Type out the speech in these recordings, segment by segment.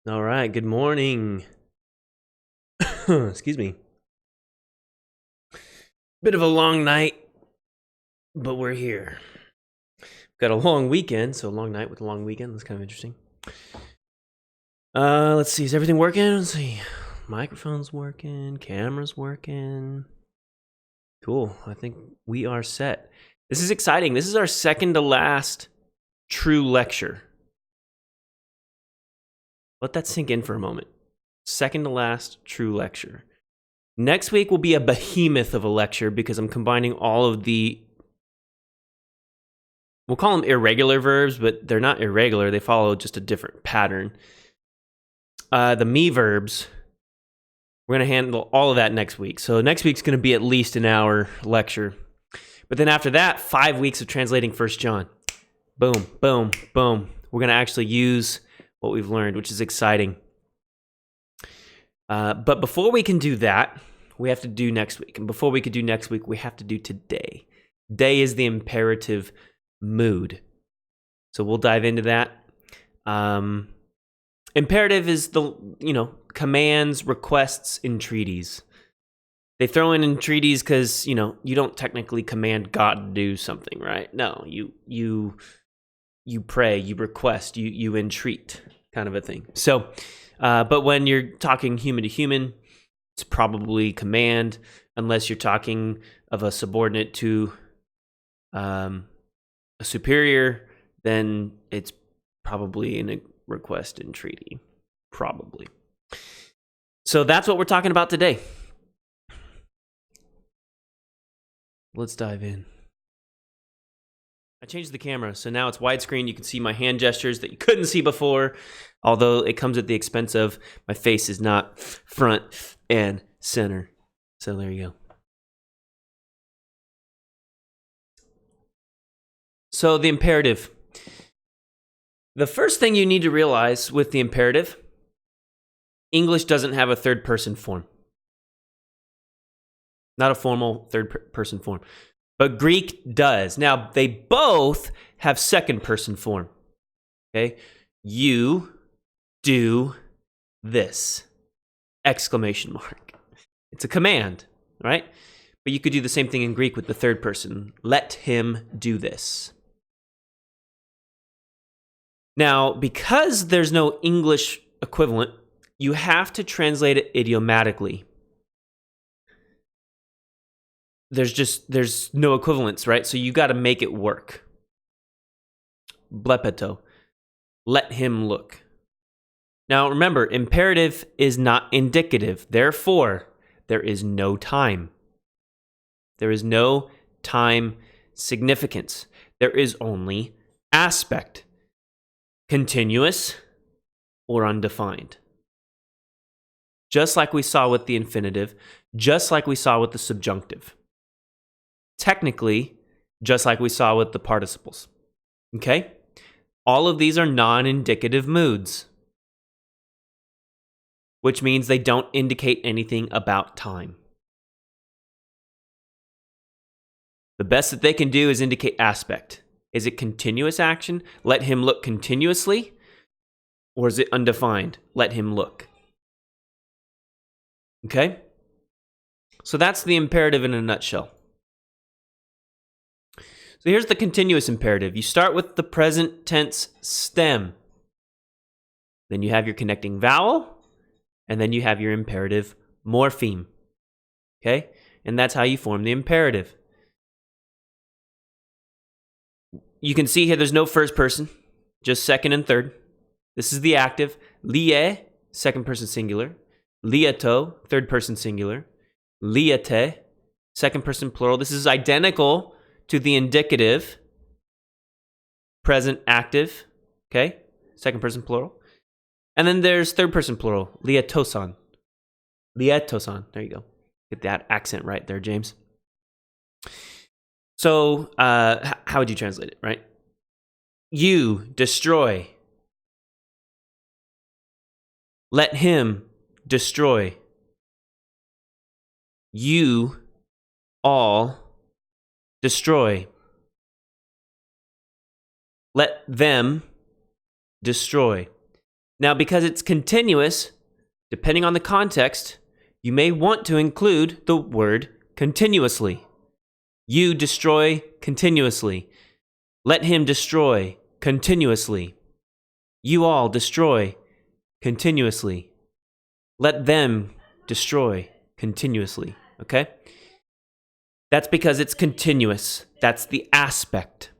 All right, good morning. Excuse me. Bit of a long night, but we're here. Got a long weekend, so a long night with a long weekend. That's kind of interesting. Let's see. Is everything working? Let's see. Microphone's working. Camera's working. Cool. I think we are set. This is exciting. This is our second to last true lecture. Let that sink in for a moment. Second to last true lecture. Next week will be a behemoth of a lecture because I'm combining all of the, we'll call them irregular verbs, but they're not irregular. They follow just a different pattern. The me verbs, we're going to handle all of that next week. So next week's going to be at least an hour lecture. But then after that, 5 weeks of translating 1 John. Boom, boom, boom. We're going to actually use what we've learned, which is exciting. But before we can do that, we have to do next week. And before we could do next week, we have to do today. Today is the imperative mood. So we'll dive into that. Imperative is the, commands, requests, entreaties. They throw in entreaties because, you don't technically command God to do something, right? No, you pray, you request, you entreat, kind of a thing. So, but when you're talking human to human, it's probably command, unless you're talking of a subordinate to a superior, then it's probably in a request entreaty, probably. So that's what we're talking about today. Let's dive in. I changed the camera, so now it's widescreen. You can see my hand gestures that you couldn't see before, although it comes at the expense of my face is not front and center. So there you go. So the imperative. The first thing you need to realize with the imperative, English doesn't have a third-person form. Not a formal third-person form. But Greek does. Now, they both have second-person form. Okay? You do this! Exclamation mark. It's a command, right? But you could do the same thing in Greek with the third person. Let him do this. Now, because there's no English equivalent, you have to translate it idiomatically. There's no equivalence, right? So you got to make it work. Blepeto. Let him look. Now remember, imperative is not indicative. Therefore, there is no time. There is no time significance. There is only aspect. Continuous or undefined. Just like we saw with the infinitive, just like we saw with the subjunctive. Technically, just like we saw with the participles. Okay? All of these are non-indicative moods, which means they don't indicate anything about time. The best that they can do is indicate aspect. Is it continuous action? Let him look continuously? Or is it undefined? Let him look. Okay? So that's the imperative in a nutshell. So here's the continuous imperative. You start with the present tense stem. Then you have your connecting vowel. And then you have your imperative morpheme. Okay? And that's how you form the imperative. You can see here there's no first person, just second and third. This is the active. Lie, second person singular. Lieto, third person singular. Liate, second person plural. This is identical to the indicative, present active, okay? Second person plural. And then there's third person plural, lietosan. Lietosan, there you go. Get that accent right there, James. So, how would you translate it, right? You destroy. Let him destroy. You all destroy. Let them destroy. Now, because it's continuous, depending on the context, you may want to include the word continuously. You destroy continuously. Let him destroy continuously. You all destroy continuously. Let them destroy continuously. Okay? That's because it's continuous. That's the aspect.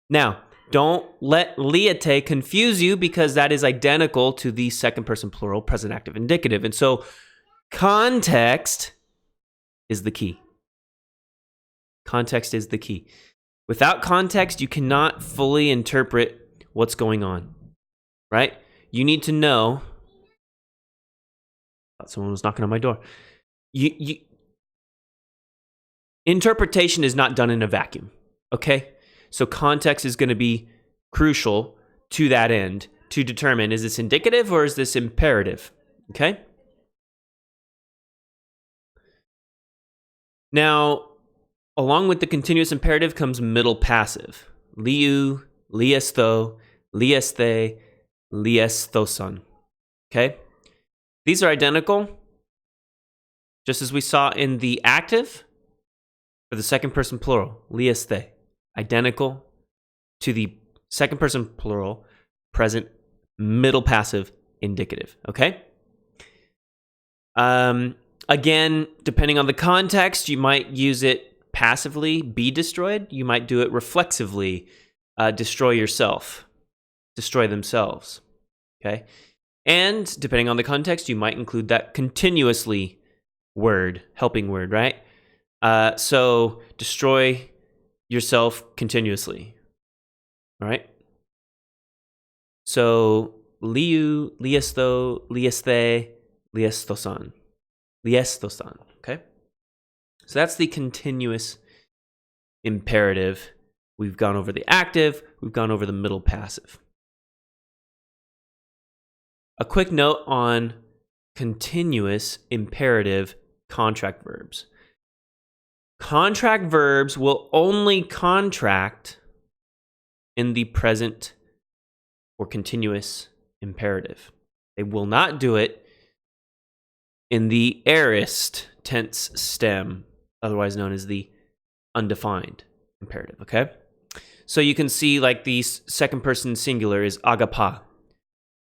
Now, don't let liete confuse you, because that is identical to the second person plural, present active indicative. And so context is the key. Context is the key. Without context, you cannot fully interpret what's going on, right? You need to know. I thought someone was knocking on my door. Interpretation is not done in a vacuum, okay? So context is going to be crucial to that end to determine, is this indicative or is this imperative, okay? Now, along with the continuous imperative comes middle passive. Liu, liestho, lieste, liestoson. Okay? These are identical, just as we saw in the active for the second person plural, lieste. Identical to the second person plural, present middle passive indicative. Okay? Again, depending on the context, you might use it passively, be destroyed. You might do it reflexively, destroy yourself, destroy themselves. Okay? And depending on the context, you might include that continuously word, helping word, right? So destroy yourself continuously. All right? So liu, liesto, lieste, liestosan. Liestosan, okay? So that's the continuous imperative. We've gone over the active, we've gone over the middle passive. A quick note on continuous imperative contract verbs. Contract verbs will only contract in the present or continuous imperative. They will not do it in the aorist tense stem, otherwise known as the undefined imperative, okay? So you can see like the second person singular is agapa.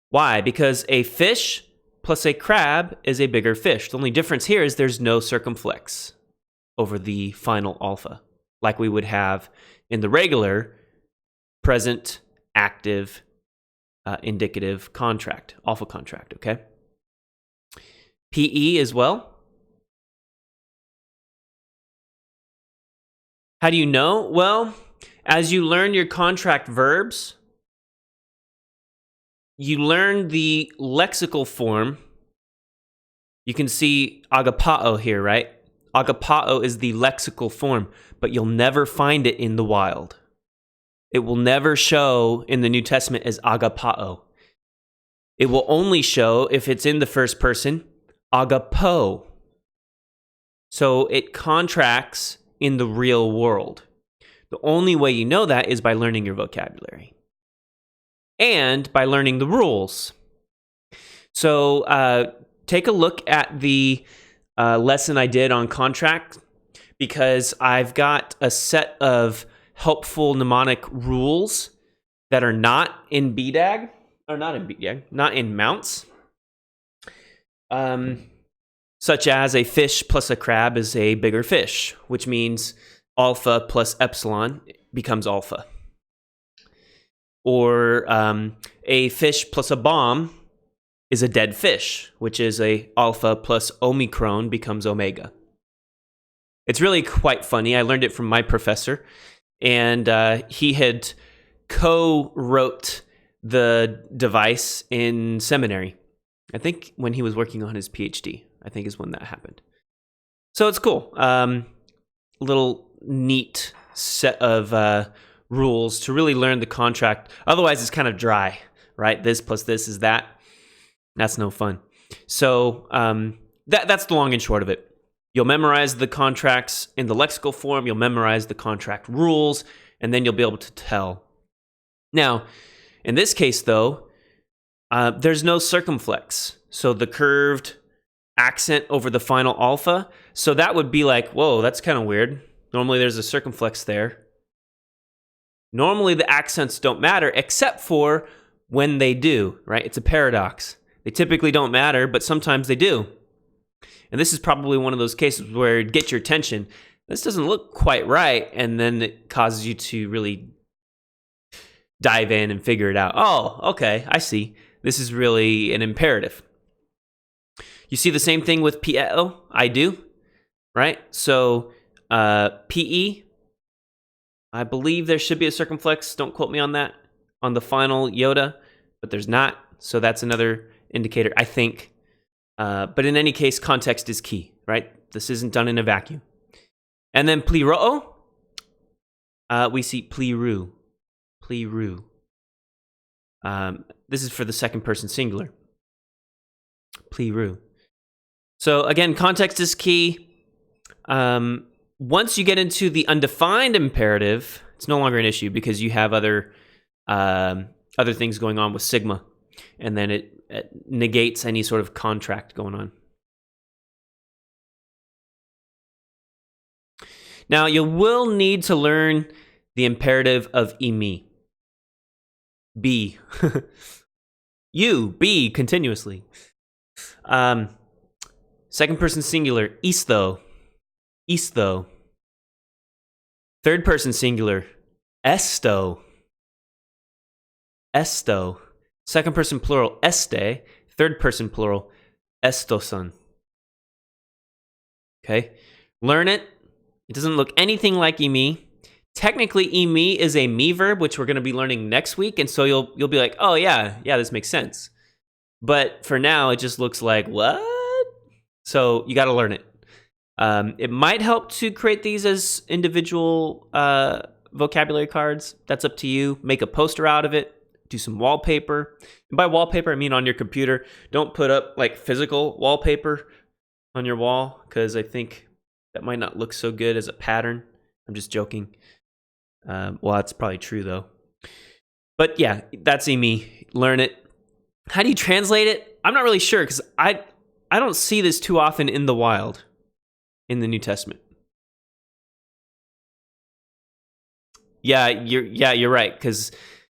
Why? Because a fish plus a crab is a bigger fish. The only difference here is there's no circumflex over the final alpha, like we would have in the regular present active indicative contract, alpha contract, okay? PE as well. How do you know? Well, as you learn your contract verbs, you learn the lexical form. You can see agapao here, right? Agapao is the lexical form, but you'll never find it in the wild. It will never show in the New Testament as agapao. It will only show, if it's in the first person, agapo. So it contracts in the real world. The only way you know that is by learning your vocabulary and by learning the rules. So take a look at the lesson I did on contract, because I've got a set of helpful mnemonic rules that are not in BDAG, or not in BDAG, not in Mounce. Such as a fish plus a crab is a bigger fish, which means alpha plus epsilon becomes alpha. Or a fish plus a bomb is a dead fish, which is a alpha plus omicron becomes omega. It's really quite funny. I learned it from my professor, and he had co-wrote the device in seminary. I think when he was working on his PhD, I think is when that happened. So it's cool. Little neat set of rules to really learn the contract. Otherwise, it's kind of dry, right? This plus this is that. That's no fun. So that's the long and short of it. You'll memorize the contracts in the lexical form. You'll memorize the contract rules, and then you'll be able to tell. Now, in this case, though, There's no circumflex. So the curved accent over the final alpha. So that would be like, whoa, that's kind of weird. Normally there's a circumflex there. Normally the accents don't matter except for when they do, right? It's a paradox. They typically don't matter, but sometimes they do. And this is probably one of those cases where it gets your attention. This doesn't look quite right, and then it causes you to really dive in and figure it out. Oh, okay, I see. This is really an imperative. You see the same thing with pieo, I do, right? So PE, I believe there should be a circumflex. Don't quote me on that, on the final iota, but there's not. So that's another indicator, I think. But in any case, context is key, right? This isn't done in a vacuum. And then pliro, we see pliru. Pliru. This is for the second person singular. Pliru. So again, context is key. Once you get into the undefined imperative, it's no longer an issue because you have other things going on with sigma, and then it negates any sort of contract going on. Now, you will need to learn the imperative of imi. Be. You, be, continuously. Second person singular, istho. Istho. Third person singular, esto. Esto. Second person plural, este. Third person plural, estoson. Okay? Learn it. It doesn't look anything like imi. Technically, imi is a me verb, which we're going to be learning next week, and so you'll be like, oh yeah, this makes sense. But for now, it just looks like, what? So you got to learn it. It might help to create these as individual vocabulary cards. That's up to you. Make a poster out of it. Do some wallpaper. And by wallpaper, I mean on your computer. Don't put up like physical wallpaper on your wall, because I think that might not look so good as a pattern. I'm just joking. Well, that's probably true, though. But yeah, that's me. Learn it. How do you translate it? I'm not really sure, because I don't see this too often in the wild in the New Testament. Yeah, you're right, because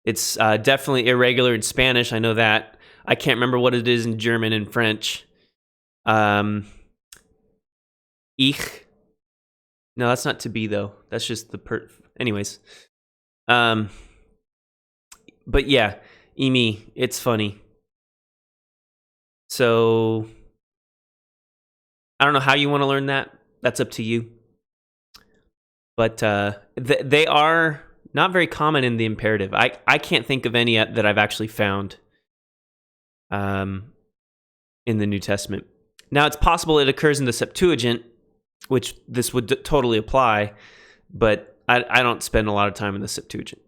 it's definitely irregular in Spanish. I know that. I can't remember what it is in German and French. Ich. No, that's not to be, though. That's just the anyways. But yeah, imi, it's funny. So I don't know how you want to learn that. That's up to you. But they are not very common in the imperative. I can't think of any that I've actually found in the New Testament. Now, it's possible it occurs in the Septuagint, which this would totally apply, but I don't spend a lot of time in the Septuagint.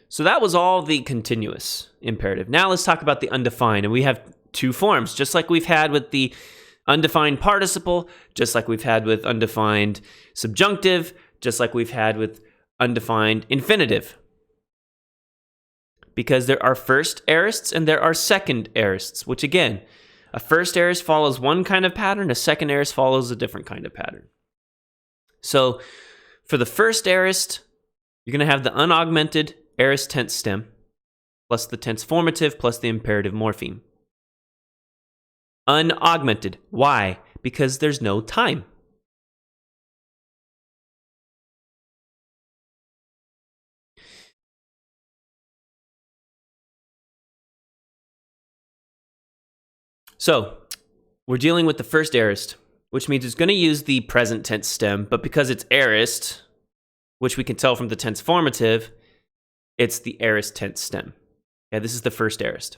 So that was all the continuous imperative. Now let's talk about the undefined, and we have two forms, just like we've had with the undefined participle, just like we've had with undefined subjunctive, just like we've had with undefined infinitive. Because there are first aorists and there are second aorists, which again, a first aorist follows one kind of pattern, a second aorist follows a different kind of pattern. So for the first aorist, you're going to have the unaugmented aorist tense stem, plus the tense formative, plus the imperative morpheme. Unaugmented. Why? Because there's no time. So, we're dealing with the first aorist, which means it's going to use the present tense stem, but because it's aorist, which we can tell from the tense formative, it's the aorist tense stem. Okay, this is the first aorist.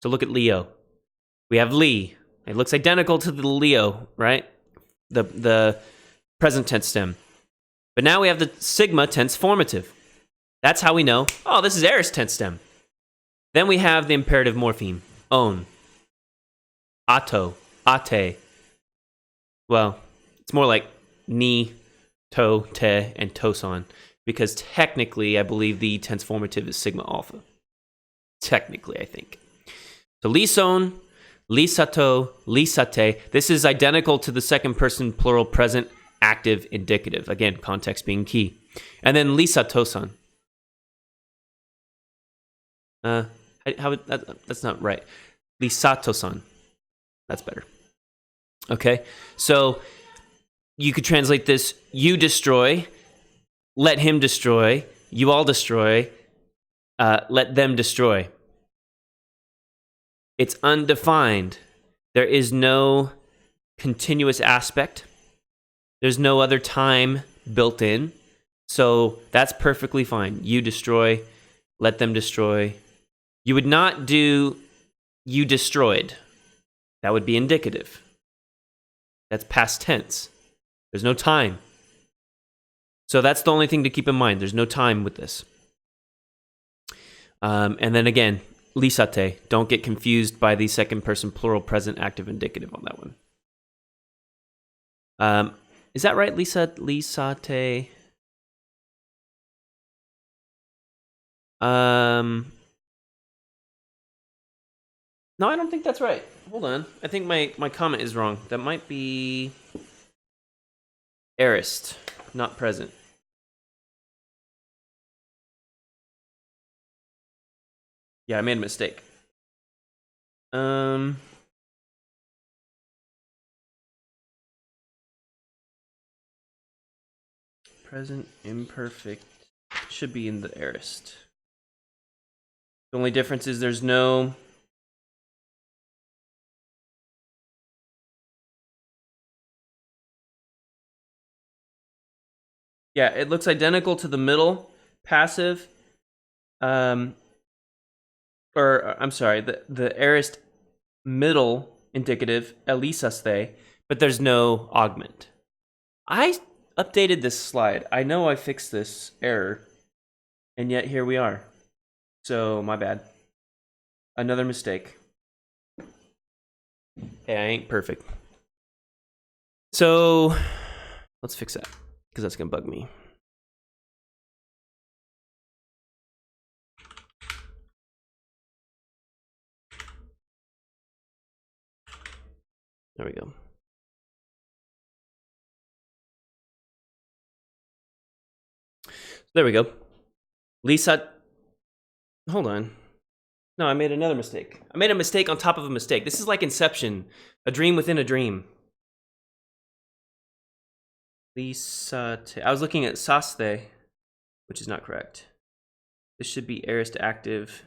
So look at Leo. We have Lee. It looks identical to the Leo, right? The present tense stem. But now we have the sigma tense formative. That's how we know, oh, this is aorist tense stem. Then we have the imperative morpheme, on. Ato, ate. Well, it's more like ni, to, te, and toson. because technically I believe the tense formative is sigma alpha. Technically, I think. So lison, lisato, lisate. This is identical to the second person plural present active indicative. Again, context being key. And then lisatosan. That's not right. Lisatosan. That's better. Okay, so you could translate this: you destroy, let him destroy, you all destroy, let them destroy. It's undefined. There is no continuous aspect. There's no other time built in. So that's perfectly fine. You destroy, let them destroy. You would not do you destroyed. That would be indicative. That's past tense. There's no time. So that's the only thing to keep in mind. There's no time with this. And then again, lisate. Don't get confused by the second person plural present active indicative on that one. Is that right, Lisa? Lisate. No, I don't think that's right. Hold on. I think my comment is wrong. That might be aorist, not present. Yeah, I made a mistake. Present imperfect should be in the aorist. The only difference is there's no yeah, it looks identical to the middle passive. Or I'm sorry, the aorist middle indicative elisaste, but there's no augment. I updated this slide. I know I fixed this error, and yet here we are. So my bad. Another mistake. Hey, I ain't perfect. So let's fix that, because that's gonna bug me. There we go. There we go. Lisa, hold on. No, I made another mistake. I made a mistake on top of a mistake. This is like Inception, a dream within a dream. Lisa, I was looking at saste, which is not correct. This should be aorist active.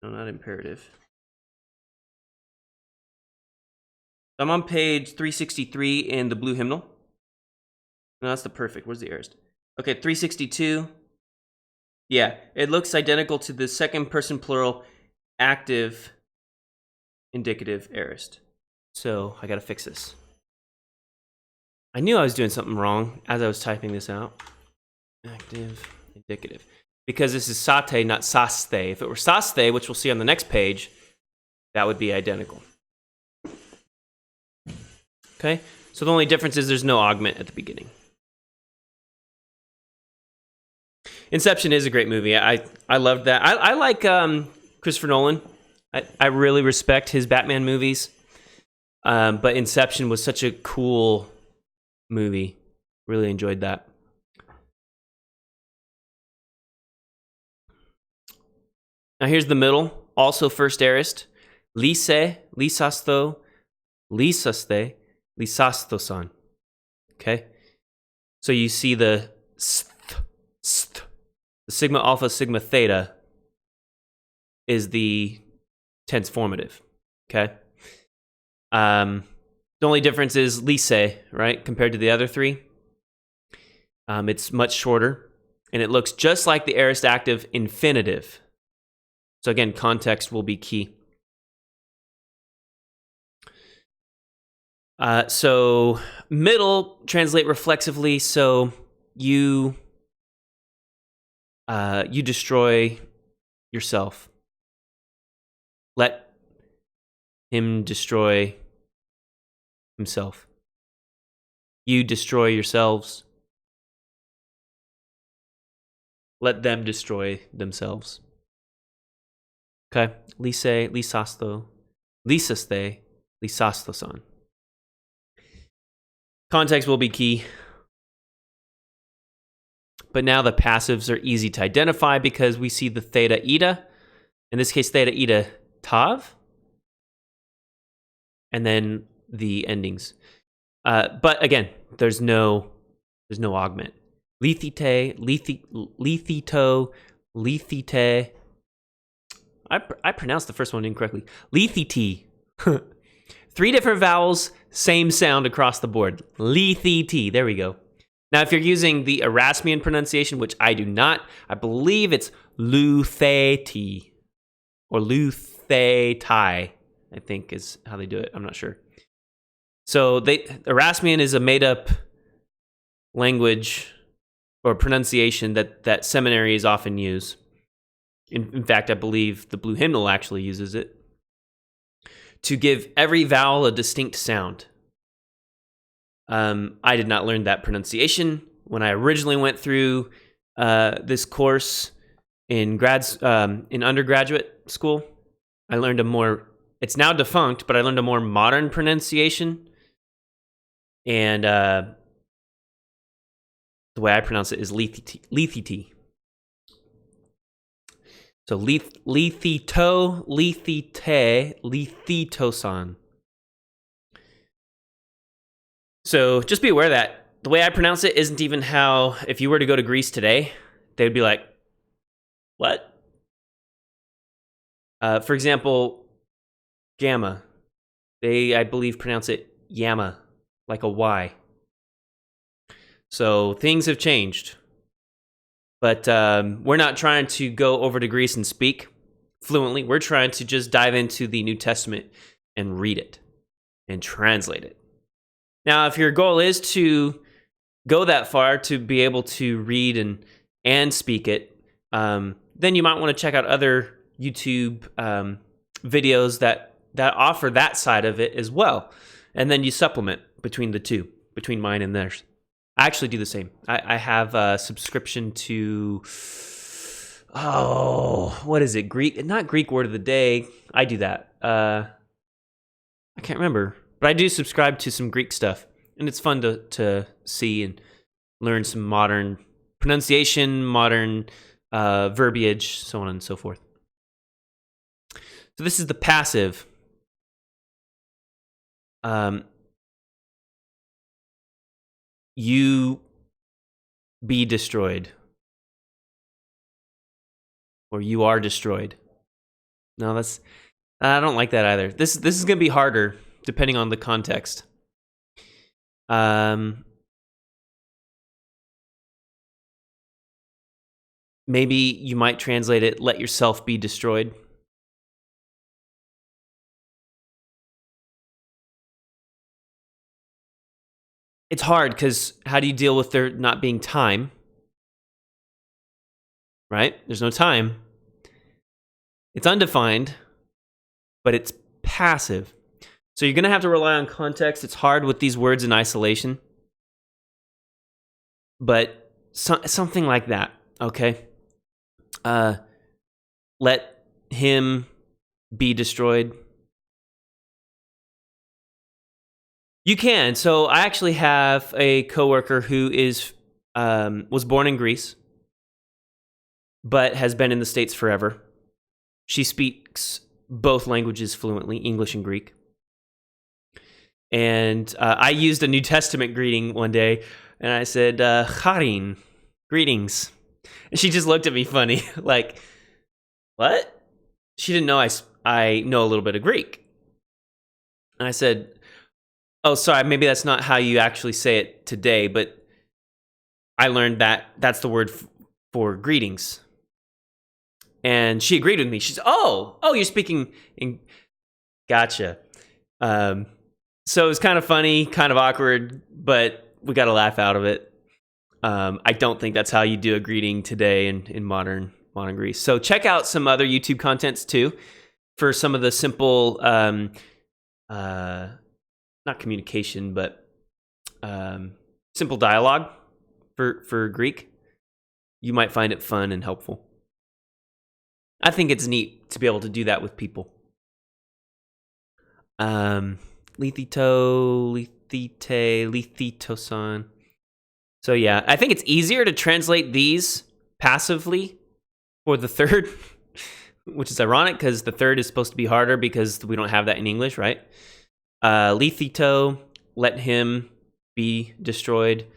No, not imperative. I'm on page 363 in the blue hymnal. No, that's the perfect. Where's the aorist? Okay, 362. Yeah, it looks identical to the second person plural active indicative aorist. So I gotta fix this. I knew I was doing something wrong as I was typing this out. Active indicative. Because this is sate, not saste. If it were saste, which we'll see on the next page, that would be identical. Okay, so the only difference is there's no augment at the beginning. Inception is a great movie. I loved that. I like Christopher Nolan. I really respect his Batman movies. But Inception was such a cool movie. Really enjoyed that. Now here's the middle. Also first aorist. Lise, lisasto, lisaste, lisastosan. Okay? So you see the st. The sigma alpha, sigma theta is the tense formative. Okay? The only difference is lise, right? Compared to the other three. It's much shorter, and it looks just like the aorist active infinitive. So again, context will be key. So middle, translate reflexively. So you destroy yourself. Let him destroy himself. You destroy yourselves. Let them destroy themselves. Okay? Lise, lisasto, lisaste, lisastoson. Context will be key. But now the passives are easy to identify because we see the theta eta. In this case, theta eta tav. And then the endings. But again, there's no augment. Lethite, lethito, lethite. I pronounced the first one incorrectly. Lethite. 3 different vowels, same sound across the board. Lethite. There we go. Now, if you're using the Erasmian pronunciation, which I do not, I believe it's lutheti or luthetai, I think is how they do it. I'm not sure. So Erasmian is a made-up language or pronunciation that seminaries often use. In fact, I believe the Blue Hymnal actually uses it to give every vowel a distinct sound. I did not learn that pronunciation when I originally went through this course in undergraduate school. I learned it's now defunct, but I learned a more modern pronunciation. And the way I pronounce it is lethite. So lethito, lethite, lethitosan. So just be aware that the way I pronounce it isn't even how, if you were to go to Greece today, they would be like, what? For example, gamma. They, I believe, pronounce it yamma, like a Y. So things have changed. But we're not trying to go over to Greece and speak fluently. We're trying to just dive into the New Testament and read it and translate it. Now, if your goal is to go that far to be able to read and speak it, then you might want to check out other YouTube videos that offer that side of it as well. And then you supplement between the two, between mine and theirs. I actually do the same. I have a subscription to, what is it? Greek, not Greek Word of the Day. I do that. I can't remember. But I do subscribe to some Greek stuff. And it's fun to see and learn some modern pronunciation, modern verbiage, so on and so forth. So this is the passive. You be destroyed. Or you are destroyed. No, I don't like that either. This is going to be harder depending on the context. Maybe you might translate it, let yourself be destroyed. It's hard because how do you deal with there not being time? Right? There's no time. It's undefined, but it's passive. So you're going to have to rely on context. It's hard with these words in isolation. But something like that, okay? Let him be destroyed. You can. So I actually have a coworker who was born in Greece, but has been in the States forever. She speaks both languages fluently, English and Greek. And I used a New Testament greeting one day, and I said, Charin, greetings. And she just looked at me funny, like, what? She didn't know I know a little bit of Greek. And I said, oh, sorry, maybe that's not how you actually say it today, but I learned that's the word for greetings. And she agreed with me. She said, oh, you're speaking in... Gotcha. So it was kind of funny, kind of awkward, but we got a laugh out of it. I don't think that's how you do a greeting today in modern Greece. So check out some other YouTube contents too for some of the simple, not communication, but simple dialogue for Greek. you might find it fun and helpful. I think it's neat to be able to do that with people. Lethito, lethite, lethitoson. So yeah, I think it's easier to translate these passively for the third, which is ironic because the third is supposed to be harder because we don't have that in English, right? Lethito, let him be destroyed.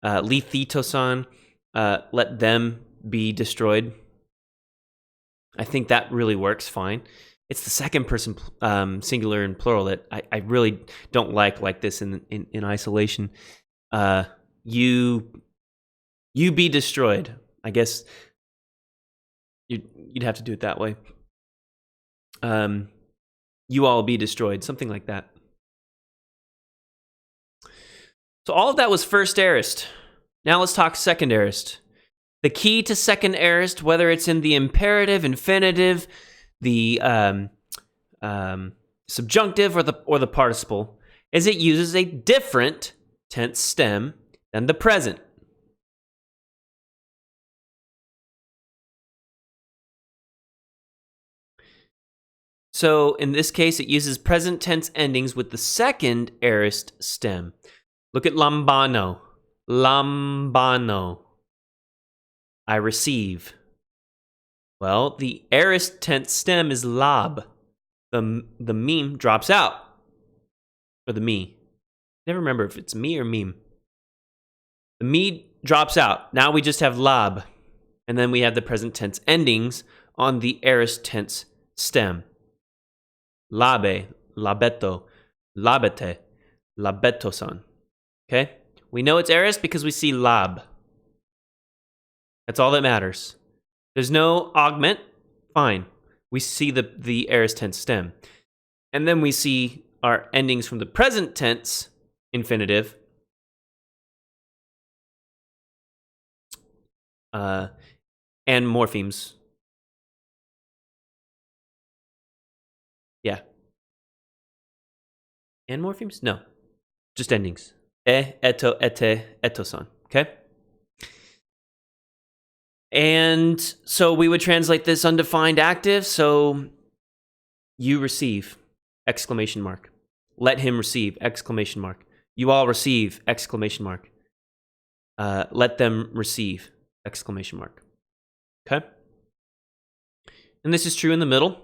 Lethitoson, let them be destroyed. I think that really works fine. It's the second person singular and plural that I really don't like this in isolation. You be destroyed. I guess you'd have to do it that way. You all be destroyed, something like that. So all of that was first aorist. Now let's talk second aorist. The key to second aorist, whether it's in the imperative, infinitive, the subjunctive, or the participle, is it uses a different tense stem than the present. So in this case, it uses present tense endings with the second aorist stem. Look at lambano. Lambano. I receive. Well, the aorist tense stem is lab. The meme drops out for the me. Never remember if it's me or meme. The me drops out. Now we just have lab. And then we have the present tense endings on the aorist tense stem. Labe, labeto, labete, labetoson. Okay? We know it's aorist because we see lab. That's all that matters. There's no augment. Fine. We see the aorist tense stem. And then we see our endings from the present tense infinitive. And morphemes. Yeah. And morphemes? No. Just endings. Eto, ete, etoson. Okay? And so we would translate this undefined active. So you receive, exclamation mark. Let him receive, exclamation mark. You all receive, exclamation mark. Let them receive, exclamation mark. Okay? And this is true in the middle.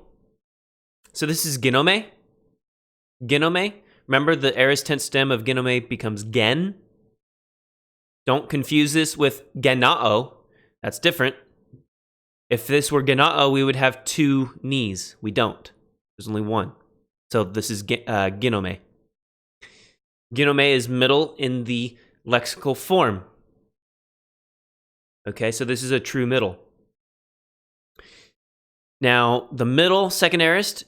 So this is ginome. Ginome. Remember the aorist tense stem of ginome becomes gen. Don't confuse this with genao. That's different. If this were genao, we would have two knees. We don't. There's only one. So this is ginome. Ginome is middle in the lexical form. Okay, so this is a true middle. Now, the middle second aorist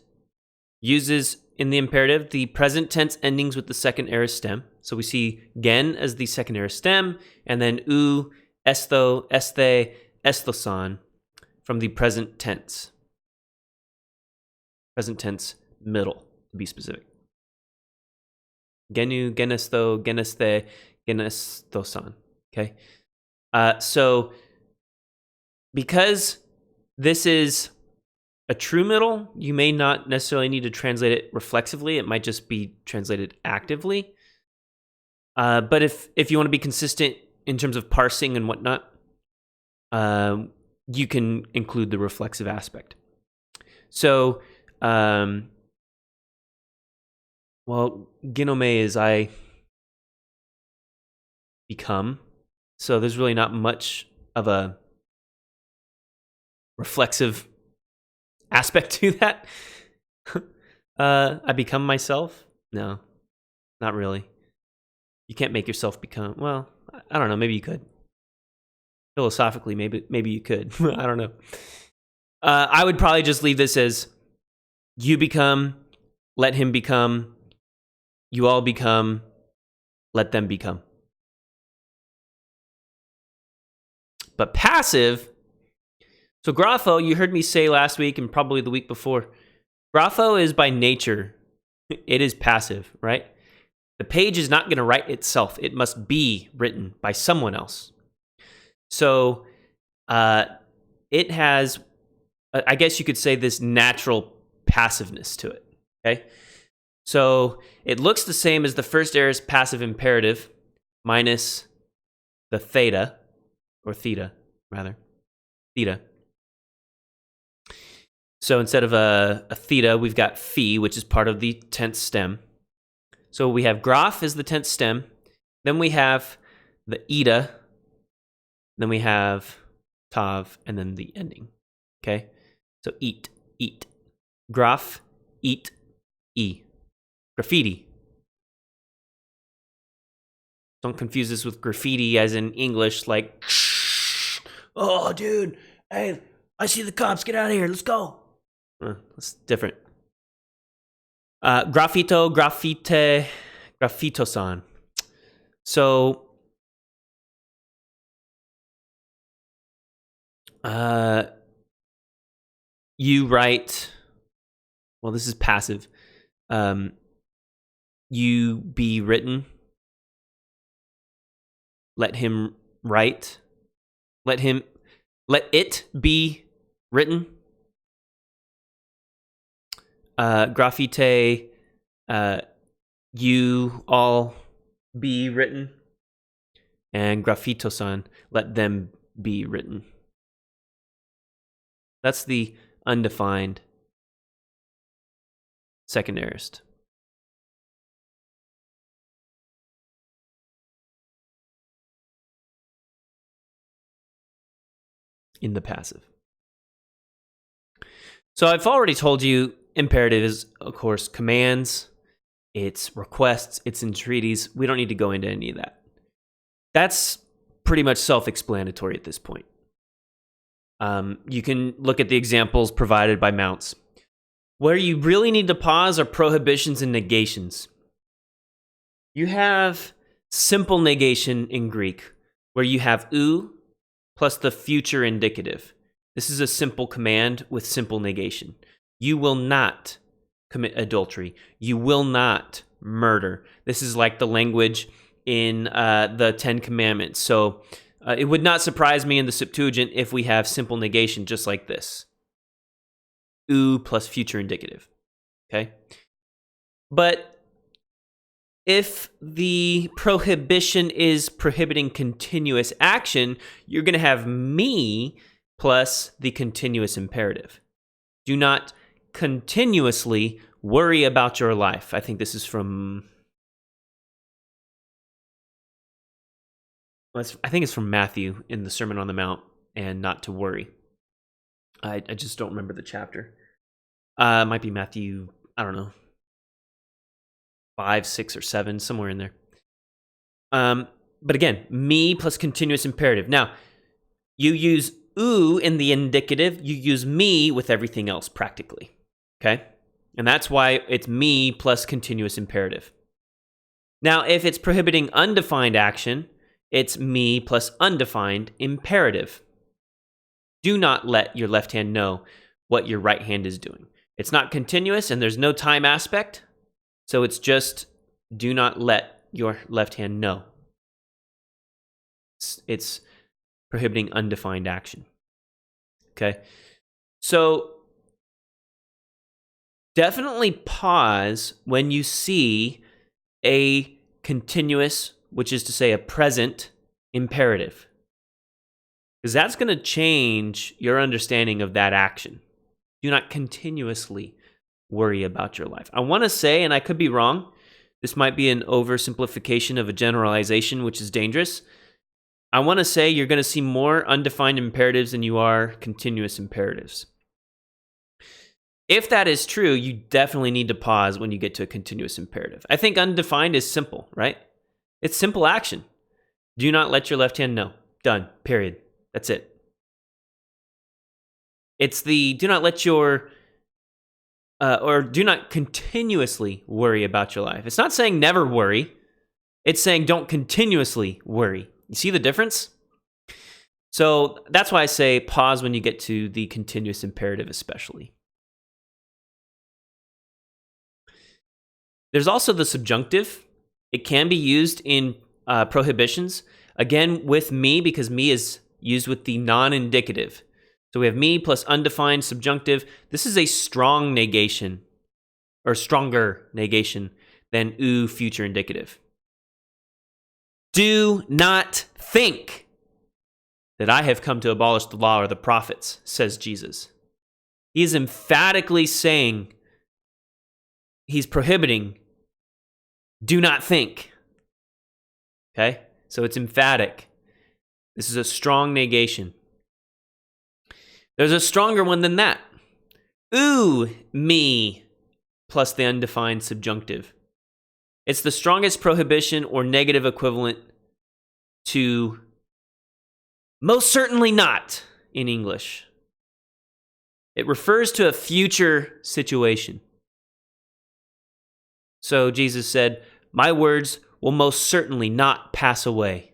uses in the imperative the present tense endings with the second aorist stem. So we see gen as the second aorist stem, and then u, esto, este, estoson from the present tense. Present tense middle, to be specific. Genu, genesto, geneste, genestoson. Okay? So because this is a true middle, you may not necessarily need to translate it reflexively. It might just be translated actively. But if you want to be consistent in terms of parsing and whatnot, you can include the reflexive aspect. So, ginome is I become. So there's really not much of a reflexive aspect to that. I become myself? No, not really. You can't make yourself become, well, I don't know, maybe you could. Philosophically, maybe you could. I don't know. I would probably just leave this as you become, let him become, you all become, let them become. But passive, so grapho, you heard me say last week and probably the week before, grapho is by nature, it is passive, right? The page is not going to write itself. It must be written by someone else. So it has, I guess you could say, this natural passiveness to it. Okay, so it looks the same as the first aorist passive imperative minus the theta, or theta, rather. Theta. So instead of a theta, we've got phi, which is part of the tense stem. So we have graph is the tense stem. Then we have the eta. Then we have tav, and then the ending. Okay? So eat. Graph, eat, e. Graffiti. Don't confuse this with graffiti as in English, like, oh, dude, hey, I see the cops, get out of here, let's go. That's different. Graffito, graffite, graffito-san. So, you write, well, this is passive. You be written. Let him write. Let it be written. Graffite, you all be written. And graffito-san, let them be written. That's the undefined second aorist. In the passive. So I've already told you imperative is, of course, commands, it's requests, it's entreaties. We don't need to go into any of that. That's pretty much self-explanatory at this point. You can look at the examples provided by Mounce. Where you really need to pause are prohibitions and negations. You have simple negation in Greek, where you have ou plus the future indicative. This is a simple command with simple negation. You will not commit adultery. You will not murder. This is like the language in the Ten Commandments. So it would not surprise me in the Septuagint if we have simple negation just like this. Ou plus future indicative. Okay? But if the prohibition is prohibiting continuous action, you're going to have me plus the continuous imperative. Do not continuously worry about your life. I think this is from... I think it's from Matthew in the Sermon on the Mount, and not to worry. I just don't remember the chapter. It might be Matthew, I don't know, 5, 6, or 7, somewhere in there. But again, me plus continuous imperative. Now, you use ou in the indicative, you use me with everything else practically. Okay? And that's why it's me plus continuous imperative. Now, if it's prohibiting undefined action, it's me plus undefined imperative. Do not let your left hand know what your right hand is doing. It's not continuous and there's no time aspect, so it's just do not let your left hand know. It's prohibiting undefined action. Okay? So definitely pause when you see a continuous, which is to say a present imperative. Because that's going to change your understanding of that action. Do not continuously worry about your life. I want to say, and I could be wrong, this might be an oversimplification of a generalization, which is dangerous. I want to say you're going to see more undefined imperatives than you are continuous imperatives. If that is true, you definitely need to pause when you get to a continuous imperative. I think undefined is simple, right? It's simple action. Do not let your left hand know. Done. Period. That's it. It's the do not let your, or do not continuously worry about your life. It's not saying never worry. It's saying don't continuously worry. You see the difference? So that's why I say pause when you get to the continuous imperative especially. There's also the subjunctive. It can be used in prohibitions. Again, with me, because me is used with the non-indicative. So we have me plus undefined subjunctive. This is a strong negation, or stronger negation than oo future indicative. Do not think that I have come to abolish the law or the prophets, says Jesus. He is emphatically saying, he's prohibiting, do not think. Okay? So it's emphatic. This is a strong negation. There's a stronger one than that. Ooh, me, plus the undefined subjunctive. It's the strongest prohibition or negative equivalent to most certainly not in English. It refers to a future situation. So Jesus said, my words will most certainly not pass away.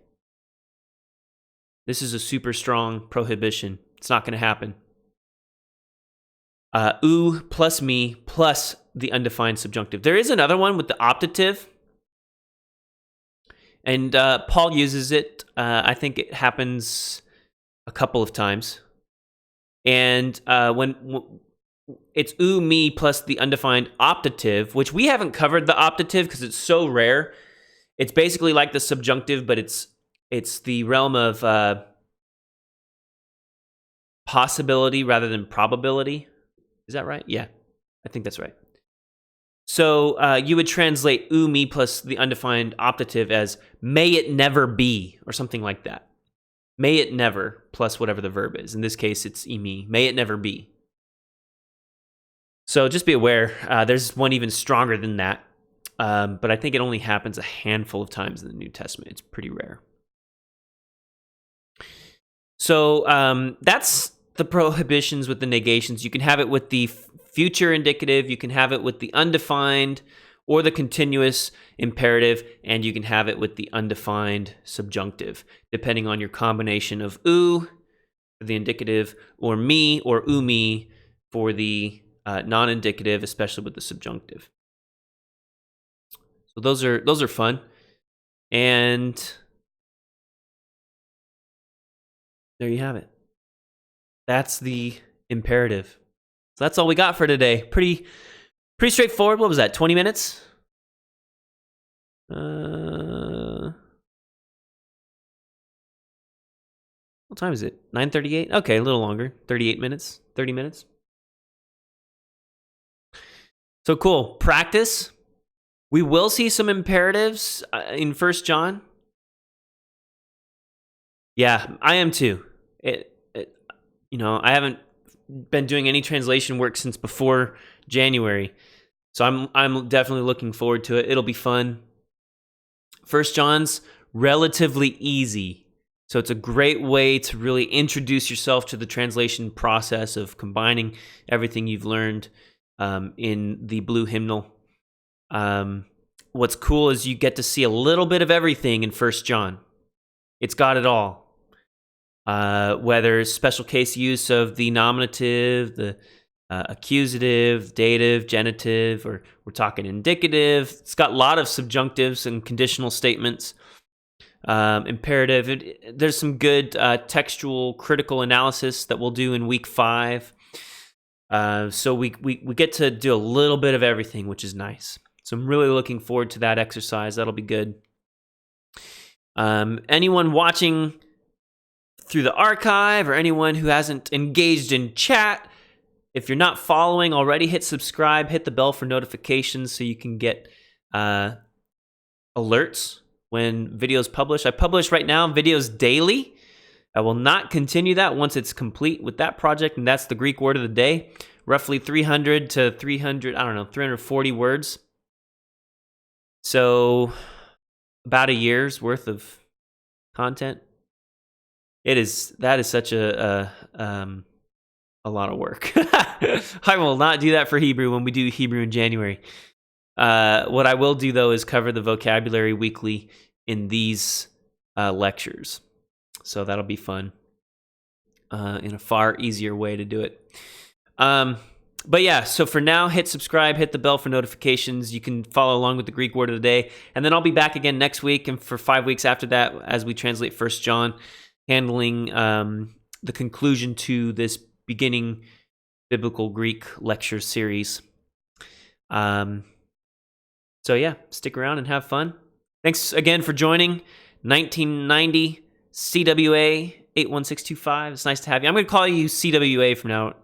This is a super strong prohibition. It's not going to happen. Oo plus me plus the undefined subjunctive. There is another one with the optative. And Paul uses it. I think it happens a couple of times. And when it's oo, me plus the undefined optative, which we haven't covered the optative because it's so rare. It's basically like the subjunctive, but it's the realm of possibility rather than probability. Is that right? Yeah, I think that's right. So you would translate oo, me plus the undefined optative as may it never be, or something like that. May it never plus whatever the verb is. In this case, it's me. May it never be. So just be aware, there's one even stronger than that. But I think it only happens a handful of times in the New Testament. It's pretty rare. So that's the prohibitions with the negations. You can have it with the future indicative, you can have it with the undefined or the continuous imperative, and you can have it with the undefined subjunctive, depending on your combination of oo for the indicative or me or oo me for the non-indicative, especially with the subjunctive. So those are fun. And there you have it. That's the imperative. So that's all we got for today. Pretty straightforward. What was that? 20 minutes? What time is it? 9:38? Okay, a little longer. 38 minutes. 30 minutes. So cool. Practice. We will see some imperatives in 1 John. Yeah, I am too. I haven't been doing any translation work since before January, so I'm definitely looking forward to it. It'll be fun. 1 John's relatively easy, so it's a great way to really introduce yourself to the translation process of combining everything you've learned in the blue hymnal. What's cool is you get to see a little bit of everything in 1 John. It's got it all. Whether special case use of the nominative, the accusative, dative, genitive, or we're talking indicative. It's got a lot of subjunctives and conditional statements. Imperative. There's some good textual critical analysis that we'll do in week 5. So we get to do a little bit of everything, which is nice. So I'm really looking forward to that exercise. That'll be good. Anyone watching through the archive or anyone who hasn't engaged in chat, if you're not following already, hit subscribe, hit the bell for notifications so you can get alerts when videos publish. I publish right now videos daily. I will not continue that once it's complete with that project, and that's the Greek word of the day. Roughly 300 to 340 words. So about a year's worth of content. That is such a lot of work. I will not do that for Hebrew when we do Hebrew in January. What I will do, though, is cover the vocabulary weekly in these lectures. So that'll be fun in a far easier way to do it. But yeah, so for now, hit subscribe, hit the bell for notifications. You can follow along with the Greek word of the day. And then I'll be back again next week and for 5 weeks after that as we translate 1 John. handling the conclusion to this beginning biblical Greek lecture series. So yeah, stick around and have fun. Thanks again for joining. 1990 CWA 81625. It's nice to have you. I'm going to call you CWA from now.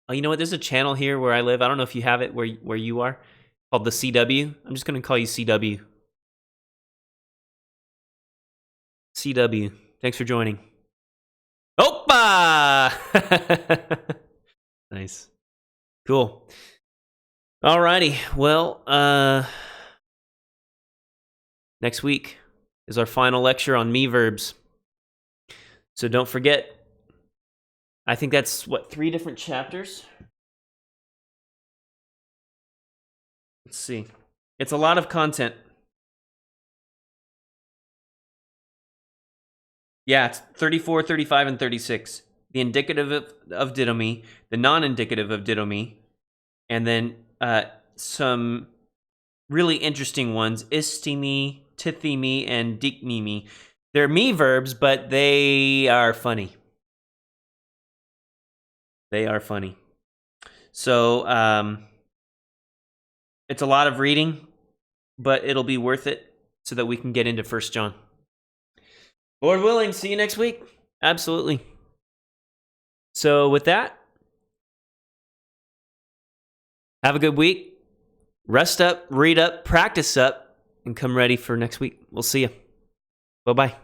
Oh, you know what? There's a channel here where I live. I don't know if you have it where you are, called the CW. I'm just going to call you CW. CW. Thanks for joining. Opa! Nice. Cool. Alrighty. Well, next week is our final lecture on me verbs. So don't forget, I think that's, 3 different chapters? Let's see. It's a lot of content. Yeah, it's 34, 35, and 36. The indicative of didomi, the non-indicative of didomi, and then some really interesting ones, istimi, tithemi, and dikmimi. They're me verbs, but they are funny. They are funny. So it's a lot of reading, but it'll be worth it so that we can get into 1 John. Lord willing, see you next week. Absolutely. So with that, have a good week. Rest up, read up, practice up, and come ready for next week. We'll see you. Bye-bye.